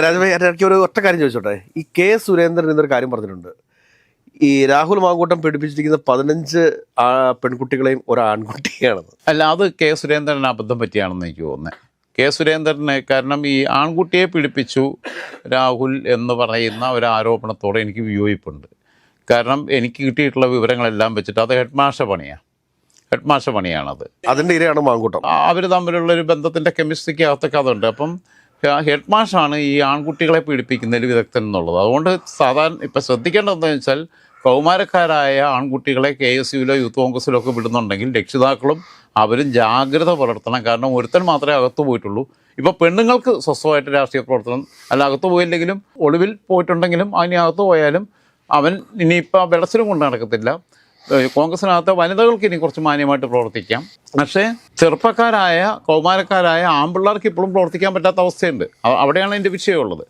രാജഭായി ഇടയ്ക്ക് ഒരു ഒറ്റ കാര്യം ചോദിച്ചോട്ടെ. ഈ കെ സുരേന്ദ്രൻ എന്നൊരു കാര്യം പറഞ്ഞിട്ടുണ്ട്. ഈ രാഹുൽ മാങ്കൂട്ടം പീഡിപ്പിച്ചിരിക്കുന്ന 15 പെൺകുട്ടികളെയും ഒരു ആൺകുട്ടിയാണെന്ന്. അല്ല, അത് കെ സുരേന്ദ്രന് അബദ്ധം പറ്റിയാണെന്ന് എനിക്ക് തോന്നുന്നത്. കെ സുരേന്ദ്രന് കാരണം ഈ ആൺകുട്ടിയെ പീഡിപ്പിച്ചു രാഹുൽ എന്ന് പറയുന്ന ഒരു ആരോപണത്തോടെ എനിക്ക് വിയോജിപ്പുണ്ട്. കാരണം എനിക്ക് കിട്ടിയിട്ടുള്ള വിവരങ്ങളെല്ലാം വെച്ചിട്ട് അത് ഹെഡ് മാഷ പണിയാണത്. അതിൻ്റെ ഇരയാണ് മാങ്കൂട്ടം. അവർ തമ്മിലുള്ളൊരു ബന്ധത്തിൻ്റെ കെമിസ്ട്രിക്ക് അകത്തൊക്കെ അതുണ്ട്. അപ്പം ഹെഡ് മാഷാണ് ഈ ആൺകുട്ടികളെ പീഡിപ്പിക്കുന്നതിൽ വിദഗ്ധൻ എന്നുള്ളത്. അതുകൊണ്ട് സാധാരണ ഇപ്പം ശ്രദ്ധിക്കേണ്ടതെന്ന് വെച്ചാൽ കൗമാരക്കാരായ ആൺകുട്ടികളെ KSUവിലോ യൂത്ത് കോൺഗ്രസ്സിലോ ഒക്കെ വിടുന്നുണ്ടെങ്കിൽ രക്ഷിതാക്കളും അവരും ജാഗ്രത പുലർത്തണം. കാരണം ഒരുത്തൻ മാത്രമേ അകത്തു പോയിട്ടുള്ളൂ. ഇപ്പോൾ പെണ്ണുങ്ങൾക്ക് സ്വസ്ഥമായിട്ട് രാഷ്ട്രീയ പ്രവർത്തനം അല്ല, അകത്തു പോയില്ലെങ്കിലും ഒളിവിൽ പോയിട്ടുണ്ടെങ്കിലും അതിനകത്ത് പോയാലും അവൻ ഇനിയിപ്പോൾ വെളച്ചിലും കൊണ്ട് നടക്കത്തില്ല. കോൺഗ്രസിനകത്ത് വനിതകൾക്ക് ഇനി കുറച്ച് മാന്യമായിട്ട് പ്രവർത്തിക്കാം. പക്ഷേ ചെറുപ്പക്കാരായ കൗമാരക്കാരായ ആൺപിള്ളേർക്ക് ഇപ്പോഴും പ്രവർത്തിക്കാൻ പറ്റാത്ത അവസ്ഥയുണ്ട്. അവിടെയാണ് എൻ്റെ വിഷയമുള്ളത്.